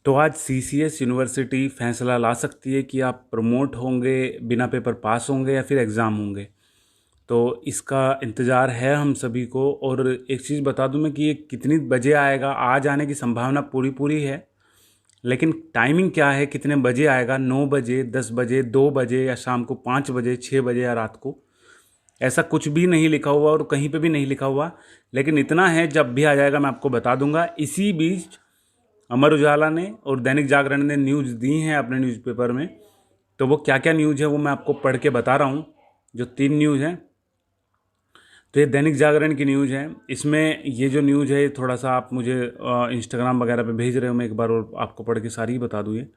तो आज CCS university फैसला ला सकती है कि आप प्रमोट होंगे, बिना पेपर पास होंगे या फिर एग्ज़ाम होंगे। तो इसका इंतज़ार है हम सभी को। और एक चीज़ बता दूं मैं कि ये कितनी बजे आएगा, आज आने की संभावना पूरी पूरी है, लेकिन टाइमिंग क्या है, कितने बजे आएगा, 9 बजे, 10 बजे, 2 बजे, या शाम को 5 बजे, 6 बजे, या रात को, ऐसा कुछ भी नहीं लिखा हुआ और कहीं पे भी नहीं लिखा हुआ। लेकिन इतना है, जब भी आ जाएगा मैं आपको बता दूंगा। इसी बीच अमर उजाला ने और दैनिक जागरण ने न्यूज़ दी हैं अपने न्यूज़पेपर में। तो वो क्या क्या न्यूज़ है वो मैं आपको पढ़ के बता रहा हूँ। जो 3 न्यूज़ हैं, तो ये दैनिक जागरण की न्यूज़ है। इसमें ये जो न्यूज़ है, थोड़ा सा आप मुझे इंस्टाग्राम वगैरह पे भेज रहे हो, मैं एक बार और आपको पढ़ के सारी ही बता दूँ ये।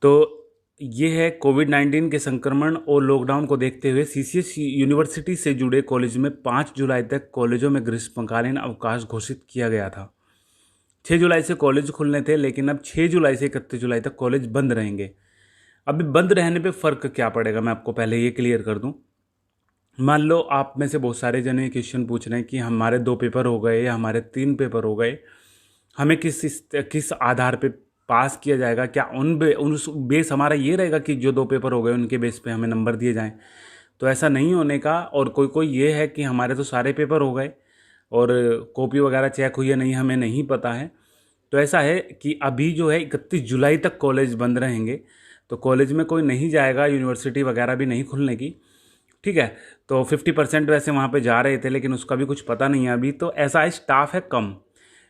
तो ये है, कोविड-19 के संक्रमण और लॉकडाउन को देखते हुए सीसीएस यूनिवर्सिटी से जुड़े कॉलेज में 5 जुलाई तक कॉलेजों में ग्रीष्मकालीन अवकाश घोषित किया गया था। 6 जुलाई से कॉलेज खुलने थे, लेकिन अब 6 जुलाई से 31 जुलाई तक कॉलेज बंद रहेंगे। अभी बंद रहने पे फ़र्क क्या पड़ेगा, मैं आपको पहले ये क्लियर कर दूं। मान लो आप में से बहुत सारे जने ये क्वेश्चन पूछ रहे हैं कि हमारे 2 पेपर हो गए या हमारे 3 पेपर हो गए, हमें किस आधार पे पास किया जाएगा। क्या उस बेस हमारा ये रहेगा कि जो 2 पेपर हो गए उनके बेस पे हमें नंबर दिए जाएं? तो ऐसा नहीं होने का। और कोई कोई ये है कि हमारे तो सारे पेपर हो गए और कॉपी वगैरह चेक हुई है नहीं, हमें नहीं पता है। तो ऐसा है कि अभी जो है 31 जुलाई तक कॉलेज बंद रहेंगे, तो कॉलेज में कोई नहीं जाएगा, यूनिवर्सिटी वगैरह भी नहीं खुलने की। ठीक है। तो 50% वैसे वहाँ पे जा रहे थे, लेकिन उसका भी कुछ पता नहीं है अभी। तो ऐसा है, स्टाफ है कम।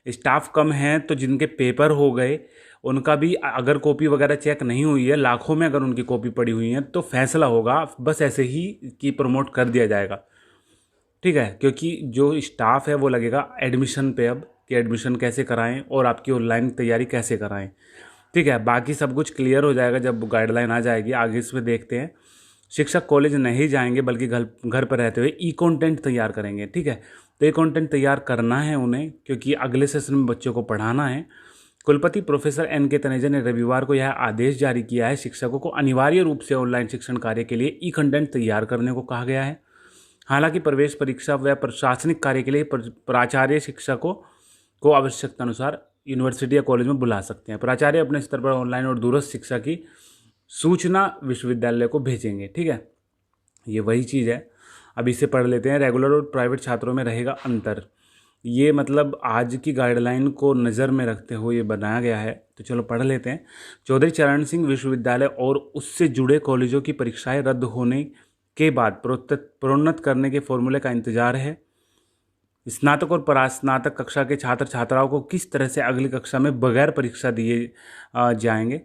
स्टाफ कम है, तो जिनके पेपर हो गए उनका भी अगर कॉपी वगैरह चेक नहीं हुई है, लाखों में अगर उनकी कॉपी पड़ी हुई है, तो फैसला होगा बस ऐसे ही कि प्रमोट कर दिया जाएगा। ठीक है, क्योंकि जो स्टाफ है वो लगेगा एडमिशन पे अब, कि एडमिशन कैसे कराएं और आपकी ऑनलाइन तैयारी कैसे कराएं। ठीक है, बाकी सब कुछ क्लियर हो जाएगा जब गाइडलाइन आ जाएगी। आगे इसमें देखते हैं। शिक्षक कॉलेज नहीं जाएंगे, बल्कि घर घर पर रहते हुए ई कंटेंट तैयार करेंगे। ठीक है, तो ये कंटेंट तैयार करना है उन्हें, क्योंकि अगले सेशन में बच्चों को पढ़ाना है। कुलपति प्रोफेसर एन के तनेजा ने रविवार को यह आदेश जारी किया है। शिक्षकों को अनिवार्य रूप से ऑनलाइन शिक्षण कार्य के लिए ई कंटेंट तैयार करने को कहा गया है। हालांकि प्रवेश परीक्षा व प्रशासनिक कार्य के लिए प्राचार्य शिक्षकों को आवश्यकता अनुसार यूनिवर्सिटी या कॉलेज में बुला सकते हैं। प्राचार्य अपने स्तर पर ऑनलाइन और दूरस्थ शिक्षा की सूचना विश्वविद्यालय को भेजेंगे। ठीक है, ये वही चीज़ है। अब इसे पढ़ लेते हैं। रेगुलर और प्राइवेट छात्रों में रहेगा अंतर। ये मतलब आज की गाइडलाइन को नज़र में रखते हुए ये बनाया गया है। तो चलो पढ़ लेते हैं। चौधरी चरण सिंह विश्वविद्यालय और उससे जुड़े कॉलेजों की परीक्षाएं रद्द होने के बाद प्रोन्नत करने के फॉर्मूले का इंतजार है। स्नातक और परास्नातक कक्षा के छात्र छात्राओं को किस तरह से अगली कक्षा में बगैर परीक्षा दिए जाएंगे।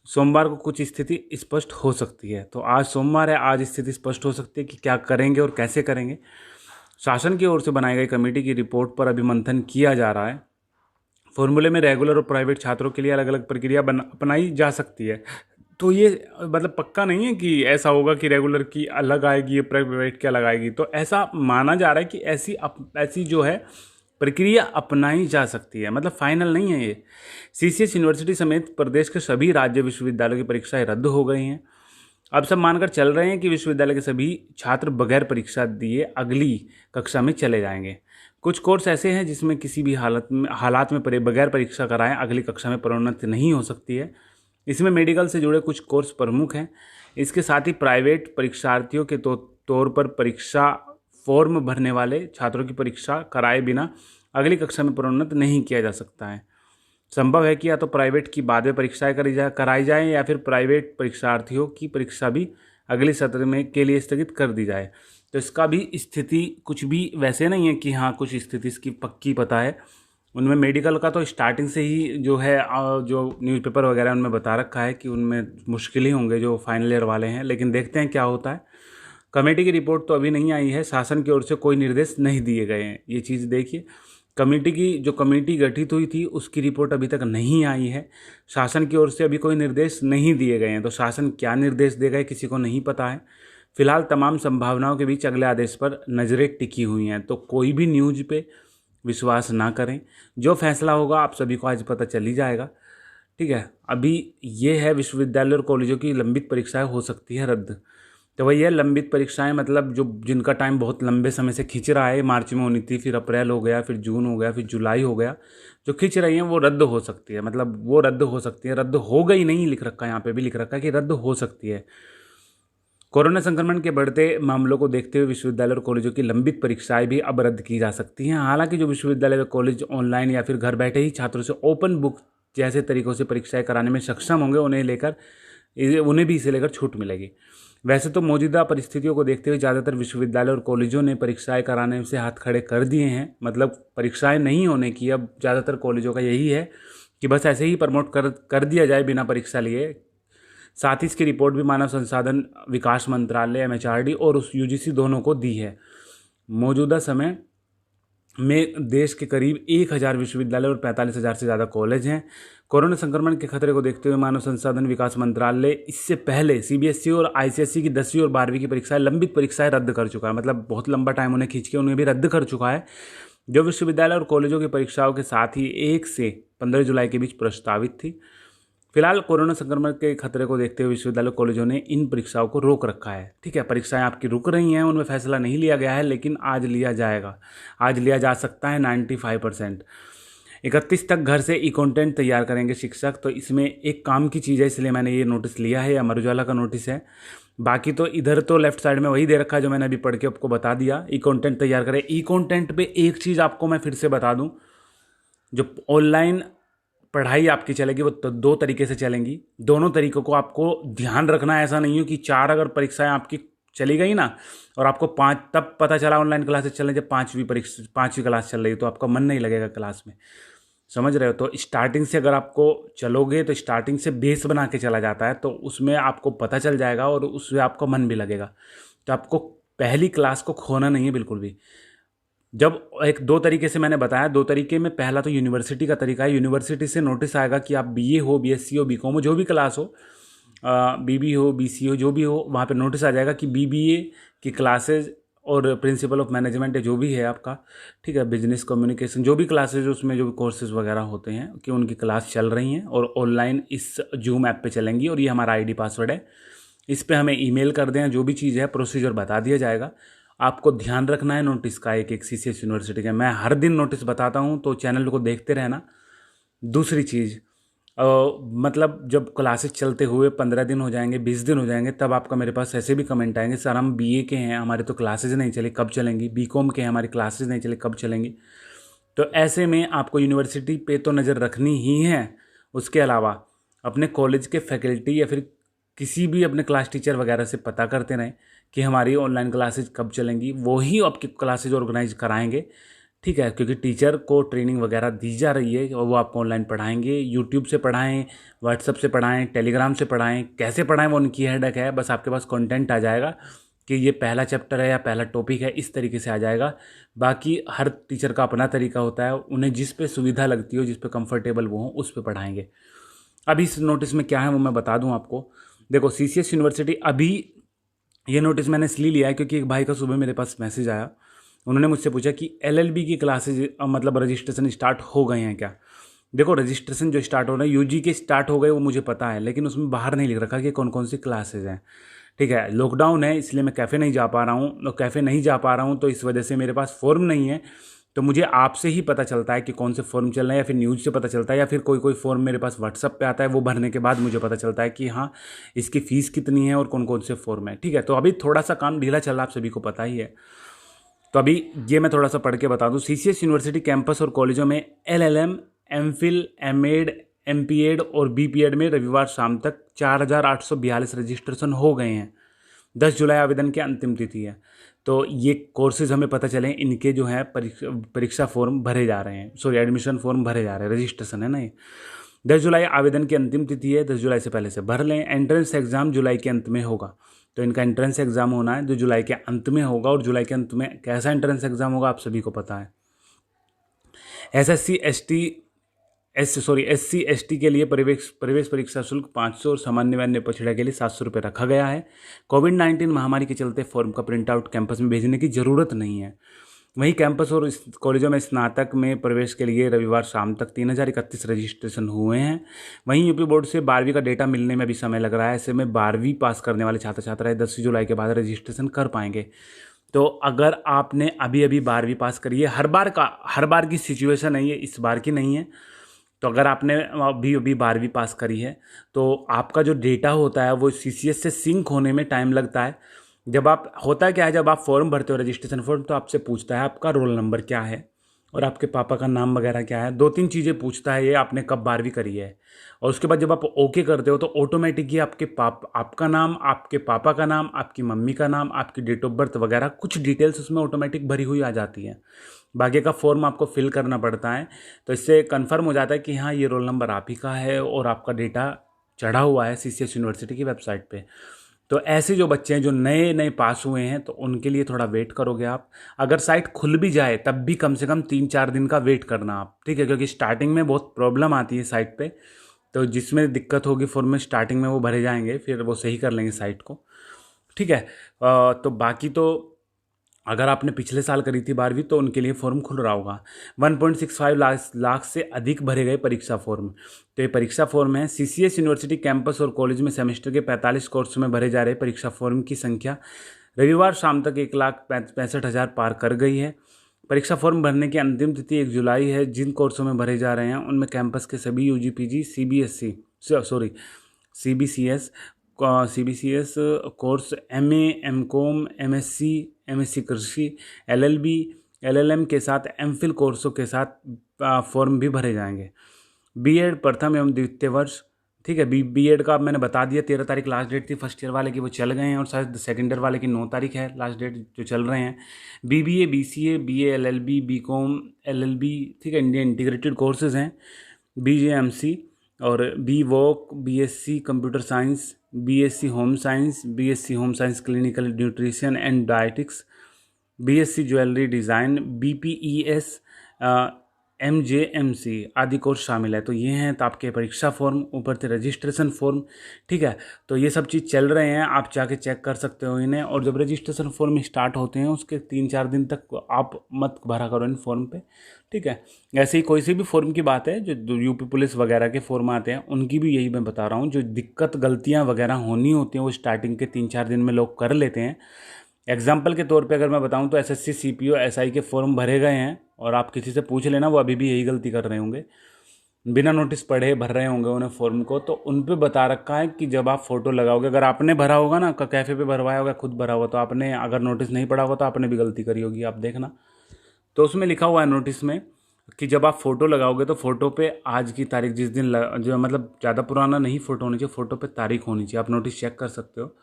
सोमवार को कुछ स्थिति स्पष्ट हो सकती है। तो आज सोमवार है, आज स्थिति स्पष्ट हो सकती है कि क्या करेंगे और कैसे करेंगे। शासन की ओर से बनाई गई कमेटी की रिपोर्ट पर अभी मंथन किया जा रहा है। फॉर्मूले में रेगुलर और प्राइवेट छात्रों के लिए अलग अलग प्रक्रिया अपनाई जा सकती है। तो ये मतलब पक्का नहीं है कि ऐसा होगा कि रेगुलर की अलग आएगी, प्राइवेट की अलग आएगी। तो ऐसा माना जा रहा है कि ऐसी जो है प्रक्रिया अपनाई जा सकती है, मतलब फाइनल नहीं है ये। सीसीएस यूनिवर्सिटी समेत प्रदेश के सभी राज्य विश्वविद्यालयों की परीक्षाएं रद्द हो गई हैं। अब सब मानकर चल रहे हैं कि विश्वविद्यालय के सभी छात्र बगैर परीक्षा दिए अगली कक्षा में चले जाएंगे। कुछ कोर्स ऐसे हैं जिसमें किसी भी हालात में बगैर परीक्षा कराएं अगली कक्षा में प्रोन्नति नहीं हो सकती है। इसमें मेडिकल से जुड़े कुछ कोर्स प्रमुख हैं। इसके साथ ही प्राइवेट परीक्षार्थियों के तौर पर परीक्षा फॉर्म भरने वाले छात्रों की परीक्षा कराए बिना अगली कक्षा में प्रोन्नत नहीं किया जा सकता है। संभव है कि या तो प्राइवेट की बाद में परीक्षाएं कराई जाएं, या फिर प्राइवेट परीक्षार्थियों की परीक्षा भी अगले सत्र में के लिए स्थगित कर दी जाए। तो इसका भी स्थिति कुछ भी वैसे नहीं है कि हाँ कुछ स्थिति इसकी पक्की पता है। उनमें मेडिकल का तो स्टार्टिंग से ही जो है जो न्यूज़पेपर वगैरह उनमें बता रखा है कि उनमें मुश्किल ही होंगे जो फाइनल ईयर वाले हैं, लेकिन देखते हैं क्या होता है। कमेटी की रिपोर्ट तो अभी नहीं आई है, शासन की ओर से कोई निर्देश नहीं दिए गए हैं। ये चीज़ देखिए, कमेटी गठित हुई थी उसकी रिपोर्ट अभी तक नहीं आई है। शासन की ओर से अभी कोई निर्देश नहीं दिए गए हैं। तो शासन क्या निर्देश देगा किसी को नहीं पता है। फिलहाल तमाम संभावनाओं के बीच अगले आदेश पर नज़रें टिकी हुई हैं। तो कोई भी न्यूज़ पे विश्वास ना करें, जो फैसला होगा आप सभी को आज पता चल ही जाएगा। ठीक है, अभी ये है विश्वविद्यालय और कॉलेजों की लंबित परीक्षाएं हो सकती है रद्द। तो वही है, लंबित परीक्षाएं मतलब जो जिनका टाइम बहुत लंबे समय से खिंच रहा है, मार्च में होनी थी, फिर अप्रैल हो गया, फिर जून हो गया, फिर जुलाई हो गया, जो खिंच रही हैं वो रद्द हो सकती है। मतलब वो रद्द हो सकती है, रद्द हो गई नहीं लिख रखा है, यहाँ पे भी लिख रखा है कि रद्द हो सकती है। कोरोना संक्रमण के बढ़ते मामलों को देखते हुए विश्वविद्यालय और कॉलेजों की लंबित परीक्षाएं भी अब रद्द की जा सकती हैं। हालांकि जो विश्वविद्यालय व कॉलेज ऑनलाइन या फिर घर बैठे ही छात्रों से ओपन बुक जैसे तरीकों से परीक्षाएं कराने में सक्षम होंगे, उन्हें भी इसे लेकर छूट मिलेगी। वैसे तो मौजूदा परिस्थितियों को देखते हुए ज़्यादातर विश्वविद्यालय और कॉलेजों ने परीक्षाएं कराने से हाथ खड़े कर दिए हैं। मतलब परीक्षाएं नहीं होने की अब ज़्यादातर कॉलेजों का यही है कि बस ऐसे ही प्रमोट कर दिया जाए बिना परीक्षा लिए। साथ ही इसकी रिपोर्ट भी मानव संसाधन विकास मंत्रालय एमएचआरडी और उस यूजीसी दोनों को दी है। मौजूदा समय में देश के करीब 1000 विश्वविद्यालय और 45,000 से ज़्यादा कॉलेज हैं। कोरोना संक्रमण के खतरे को देखते हुए मानव संसाधन विकास मंत्रालय इससे पहले सीबीएसई और आईसीएसई की 10वीं और 12वीं की परीक्षाएं, लंबित परीक्षाएं रद्द कर चुका है। मतलब बहुत लंबा टाइम उन्हें खींच के उन्हें भी रद्द कर चुका है। जो विश्वविद्यालय और कॉलेजों की परीक्षाओं के साथ ही 1 से 15 जुलाई के बीच प्रस्तावित थी। फिलहाल कोरोना संक्रमण के खतरे को देखते हुए विश्वविद्यालय कॉलेजों ने इन परीक्षाओं को रोक रखा है। ठीक है, परीक्षाएं आपकी रुक रही हैं, उनमें फैसला नहीं लिया गया है, लेकिन आज लिया जाएगा, आज लिया जा सकता है 95%। 31 तक घर से ई कंटेंट तैयार करेंगे शिक्षक। तो इसमें एक काम की चीज़ है, इसलिए मैंने ये नोटिस लिया है, अमर उजाला का नोटिस है। बाकी तो इधर तो लेफ्ट साइड में वही दे रखा है जो मैंने अभी पढ़ के आपको बता दिया। ई कंटेंट तैयार करें। ई कंटेंट पे एक चीज़ आपको मैं फिर से बता दूँ, जो ऑनलाइन पढ़ाई आपकी चलेगी वो तो 2 तरीके से चलेंगी। दोनों तरीकों को आपको ध्यान रखना है। ऐसा नहीं हो कि 4 अगर परीक्षाएं आपकी चली गई ना और आपको 5 तब पता चला ऑनलाइन क्लासेस चल रही, जब 5वीं क्लास चल रही, तो आपका मन नहीं लगेगा क्लास में। समझ रहे हो? तो स्टार्टिंग से अगर आपको चलोगे तो स्टार्टिंग से बेस बना के चला जाता है, तो उसमें आपको पता चल जाएगा और उसमें आपका मन भी लगेगा। तो आपको पहली क्लास को खोना नहीं है बिल्कुल भी। जब 2 तरीके से मैंने बताया, 2 तरीके में पहला तो यूनिवर्सिटी का तरीका है। यूनिवर्सिटी से नोटिस आएगा कि आप बीए हो, बीएससी हो, बीकॉम हो, जो भी क्लास हो, बीबी हो, बीसी हो, जो भी हो, वहाँ पे नोटिस आ जाएगा कि बीबीए की क्लासेज और प्रिंसिपल ऑफ मैनेजमेंट जो भी है आपका, ठीक है, बिजनेस कम्युनिकेशन, जो भी क्लासेज उसमें जो भी कोर्सेज वगैरह होते हैं कि उनकी क्लास चल रही हैं और ऑनलाइन इस जूम ऐप पे चलेंगी। और ये हमारा आईडी पासवर्ड है, इस पे हमें ईमेल कर दें, जो भी चीज़ है प्रोसीजर बता दिया जाएगा। आपको ध्यान रखना है नोटिस का, एक सीसीएस यूनिवर्सिटी का। मैं हर दिन नोटिस बताता हूँ, तो चैनल को देखते रहना। दूसरी चीज़, मतलब जब क्लासेस चलते हुए 15 दिन हो जाएंगे, 20 दिन हो जाएंगे, तब आपका मेरे पास ऐसे भी कमेंट आएंगे, सर हम बीए के हैं, हमारे तो क्लासेज नहीं चले, कब चलेंगी? बीकॉम के हैं, हमारी क्लासेज नहीं चले, कब चलेंगी? तो ऐसे में आपको यूनिवर्सिटी पे तो नज़र रखनी ही है। उसके अलावा अपने कॉलेज के फैकल्टी या फिर किसी भी अपने क्लास टीचर वगैरह से पता करते रहें कि हमारी ऑनलाइन क्लासेज कब चलेंगी। वो ही आपकी क्लासेज ऑर्गेनाइज कराएंगे, ठीक है, क्योंकि टीचर को ट्रेनिंग वगैरह दी जा रही है और वो आपको ऑनलाइन पढ़ाएंगे। यूट्यूब से पढ़ाएं, व्हाट्सएप से पढ़ाएं, टेलीग्राम से पढ़ाएं, कैसे पढ़ाएं वो उनकी हेडेक है। बस आपके पास कंटेंट आ जाएगा कि ये पहला चैप्टर है या पहला टॉपिक है, इस तरीके से आ जाएगा। बाकी हर टीचर का अपना तरीका होता है, उन्हें जिस पे सुविधा लगती हो, जिस पे कंफर्टेबल वो हो, उस पे पढ़ाएंगे। अभी इस नोटिस में क्या है वो मैं बता दूं आपको। देखो, सीसीएस यूनिवर्सिटी, अभी ये नोटिस मैंने इसलिए लिया है क्योंकि एक भाई का सुबह मेरे पास मैसेज आया। उन्होंने मुझसे पूछा कि एलएलबी की क्लासेज मतलब रजिस्ट्रेशन स्टार्ट हो गए हैं क्या। देखो, रजिस्ट्रेशन जो स्टार्ट हो रहे हैं, यूजी के स्टार्ट हो गए वो मुझे पता है, लेकिन उसमें बाहर नहीं लिख रखा कि कौन कौन सी क्लासेज हैं। ठीक है, लॉकडाउन है इसलिए मैं कैफ़े नहीं जा पा रहा हूँ, तो इस वजह से मेरे पास फॉर्म नहीं है। तो मुझे आपसे ही पता चलता है कि कौन से फॉर्म चल रहे हैं, या फिर न्यूज़ से पता चलता है, या फिर कोई फॉर्म मेरे पास व्हाट्सअप पे आता है, वो भरने के बाद मुझे पता चलता है कि हाँ इसकी फ़ीस कितनी है और कौन कौन से फॉर्म है। ठीक है, तो अभी थोड़ा सा काम ढीला चल रहा है, आप सभी को पता ही है। तो अभी ये मैं थोड़ा सा पढ़ के बता दूं। सीसीएस यूनिवर्सिटी कैंपस और कॉलेजों में एलएलएम, एमफिल, एमएड, एमपीएड और बीपीएड में रविवार शाम तक 4,842 रजिस्ट्रेशन हो गए हैं। 10 जुलाई आवेदन की अंतिम तिथि है। तो ये कोर्सेज हमें पता चले, इनके जो है परीक्षा फॉर्म भरे जा रहे हैं, एडमिशन फॉर्म भरे जा रहे हैं, रजिस्ट्रेशन है ना ये। 10 जुलाई आवेदन की अंतिम तिथि है, 10 जुलाई से पहले से भर लें। एंट्रेंस एग्जाम जुलाई के अंत में होगा, तो इनका एंट्रेंस एग्जाम होना है जो जुलाई के अंत में होगा। और जुलाई के अंत में कैसा एंट्रेंस एग्जाम होगा आप सभी को पता है। एससी एसटी के लिए प्रवेश परीक्षा शुल्क 500 और सामान्य व अन्य पछड़ा के लिए 700 रुपये रखा गया है। कोविड-19 महामारी के चलते फॉर्म का प्रिंट आउट कैंपस में भेजने की ज़रूरत नहीं है। वहीं कैंपस और इस कॉलेजों में स्नातक में प्रवेश के लिए रविवार शाम तक 3031 रजिस्ट्रेशन हुए हैं। वहीं यूपी बोर्ड से 12वीं का डेटा मिलने में भी समय लग रहा है। ऐसे में 12वीं पास करने वाले छात्र छात्राएं 10 जुलाई के बाद रजिस्ट्रेशन कर पाएंगे। तो अगर आपने अभी अभी 12वीं पास करी है, हर बार की सिचुएशन है ये, इस बार की नहीं है। तो अगर आपने अभी अभी 12वीं पास करी है तो आपका जो डेटा होता है वो CCS से सिंक होने में टाइम लगता है। जब आप होता है क्या है, जब आप फॉर्म भरते हो रजिस्ट्रेशन फॉर्म, तो आपसे पूछता है आपका रोल नंबर क्या है और आपके पापा का नाम वगैरह क्या है। 2-3 चीज़ें पूछता है ये, आपने कब 12वीं करी है। और उसके बाद जब आप ओके करते हो तो ऑटोमेटिक ही आपका नाम, आपके पापा का नाम, आपकी मम्मी का नाम, आपकी डेट ऑफ बर्थ वगैरह कुछ डिटेल्स उसमें ऑटोमेटिक भरी हुई आ जाती है। बाकी का फॉर्म आपको फिल करना पड़ता है। तो इससे कंफर्म हो जाता है कि हाँ, ये रोल नंबर आप ही का है और आपका डेटा चढ़ा हुआ है CCS यूनिवर्सिटी की वेबसाइट पे। तो ऐसे जो बच्चे हैं जो नए नए पास हुए हैं तो उनके लिए थोड़ा वेट करोगे आप। अगर साइट खुल भी जाए तब भी कम से कम 3-4 दिन का वेट करना आप, ठीक है, क्योंकि स्टार्टिंग में बहुत प्रॉब्लम आती है साइट पे। तो जिसमें दिक्कत होगी फॉर्म में स्टार्टिंग में वो भरे जाएंगे, फिर वो सही कर लेंगे साइट को, ठीक है। तो बाकी तो अगर आपने पिछले साल करी थी 12वीं तो उनके लिए फॉर्म खुल रहा होगा। 1.65 लाख से अधिक भरे गए परीक्षा फॉर्म। तो ये परीक्षा फॉर्म है। CCS यूनिवर्सिटी कैंपस और कॉलेज में सेमेस्टर के 45 कोर्स में भरे जा रहे परीक्षा फॉर्म की संख्या रविवार शाम तक 1,65,000 पार कर गई है। परीक्षा फॉर्म भरने की अंतिम तिथि 1 जुलाई है। जिन कोर्सों में भरे जा रहे हैं उनमें कैंपस के सभी UG PG CBCS course MA MCOM MSc MSc कृषि LLB LLM के साथ MPhil कोर्सों के साथ फॉर्म भी भरे जाएंगे। B.Ed प्रथम एवं द्वितीय वर्ष, ठीक है। B.Ed का अब मैंने बता दिया, 13 तारीख लास्ट डेट थी फर्स्ट ईयर वाले की, वो चल गए हैं। और शायद सेकेंड ईयर वाले की 9 तारीख है लास्ट डेट, जो चल रहे हैं। BBA BCA BA LLB BCom LLB, ठीक है, इंडियन इंटीग्रेटेड कोर्सेज हैं। BJMC और BVoc BSc computer science, BSc home science clinical nutrition and dietetics, BSc jewellery design, BPES MJMC आदि कोर्स शामिल है। तो ये हैं तो आपके परीक्षा फॉर्म, ऊपर से रजिस्ट्रेशन फॉर्म, ठीक है। तो ये सब चीज़ चल रहे हैं, आप जाके चेक कर सकते हो इन्हें। और जब रजिस्ट्रेशन फॉर्म स्टार्ट होते हैं उसके 3-4 दिन तक आप मत भरा करो इन फॉर्म पे, ठीक है। ऐसे ही कोई सी भी फॉर्म की बात है, जो यूपी पुलिस वगैरह के फॉर्म आते हैं उनकी भी यही मैं बता रहा हूँ। जो दिक्कत गलतियाँ वगैरह होनी होती हैं वो स्टार्टिंग के 3-4 दिन में लोग कर लेते हैं। एग्जाम्पल के तौर पे अगर मैं बताऊं तो SSC CPO SI के फॉर्म भरे गए हैं और आप किसी से पूछ लेना, वो अभी भी यही गलती कर रहे होंगे, बिना नोटिस पढ़े भर रहे होंगे उन्हें फॉर्म को। तो उन पे बता रखा है कि जब आप फ़ोटो लगाओगे, अगर आपने भरा होगा ना, कैफ़े पे भरवाया होगा, खुद भरा होगा, तो आपने अगर नोटिस नहीं पढ़ा होगा तो आपने भी गलती करी होगी, आप देखना। तो उसमें लिखा हुआ है नोटिस में कि जब आप फ़ोटो लगाओगे तो फ़ोटो पे आज की तारीख, जिस दिन जो मतलब ज़्यादा पुराना नहीं फ़ोटो होनी चाहिए, फ़ोटो पे तारीख होनी चाहिए। आप नोटिस चेक कर सकते हो।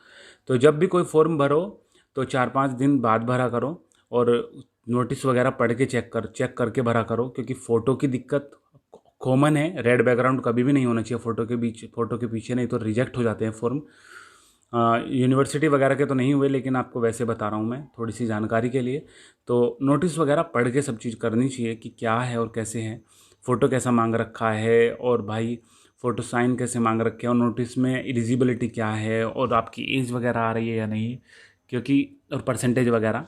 तो जब भी कोई फॉर्म भरो तो 4-5 दिन बाद भरा करो और नोटिस वगैरह पढ़ के चेक करके भरा करो, क्योंकि फ़ोटो की दिक्कत कॉमन है। रेड बैकग्राउंड कभी भी नहीं होना चाहिए फ़ोटो के पीछे, नहीं तो रिजेक्ट हो जाते हैं फॉर्म। यूनिवर्सिटी वगैरह के तो नहीं हुए, लेकिन आपको वैसे बता रहा हूँ मैं थोड़ी सी जानकारी के लिए। तो नोटिस वगैरह पढ़ के सब चीज़ करनी चाहिए कि क्या है और कैसे है, फ़ोटो कैसा मांग रखा है, और भाई फ़ोटो साइन कैसे मांग रखे हैं, और नोटिस में एलिजिबिलिटी क्या है, और आपकी एज वगैरह आ रही है या नहीं, क्योंकि और परसेंटेज वगैरह,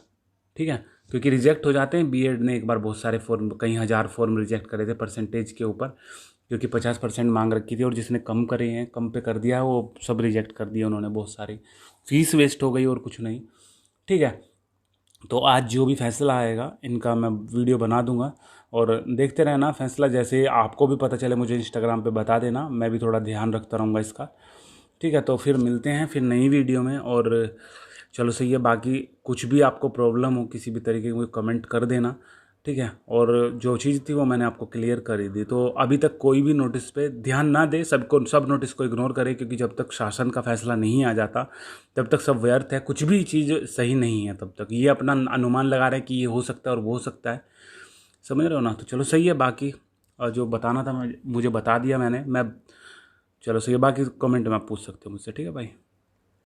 ठीक है। क्योंकि रिजेक्ट हो जाते हैं। B.Ed ने एक बार बहुत सारे फॉर्म, कई हज़ार फॉर्म रिजेक्ट करे थे परसेंटेज के ऊपर, क्योंकि 50% मांग रखी थी और जिसने कम करे हैं, कम पे कर दिया है, वो सब रिजेक्ट कर दिया उन्होंने, बहुत सारी फीस वेस्ट हो गई और कुछ नहीं, ठीक है। तो आज जो भी फैसला आएगा इनका मैं वीडियो बना दूंगा और देखते रहना फैसला। जैसे आपको भी पता चले मुझे इंस्टाग्राम पे बता देना, मैं भी थोड़ा ध्यान रखता रहूँगा इसका, ठीक है। तो फिर मिलते हैं फिर नई वीडियो में। और चलो सही है, बाकी कुछ भी आपको प्रॉब्लम हो किसी भी तरीके की, कमेंट कर देना, ठीक है। और जो चीज़ थी वो मैंने आपको क्लियर कर ही दी। तो अभी तक कोई भी नोटिस पे ध्यान ना दे, सब नोटिस को इग्नोर करे, क्योंकि जब तक शासन का फैसला नहीं आ जाता तब तक सब व्यर्थ है, कुछ भी चीज़ सही नहीं है तब तक। ये अपना अनुमान लगा रहे हैं कि ये हो सकता है और वो हो सकता है, समझ रहे हो ना। तो चलो सही है, बाकी जो बताना था मुझे बता दिया मैंने। चलो सही है, बाकी कमेंट में आप पूछ सकते हो मुझसे, ठीक है भाई।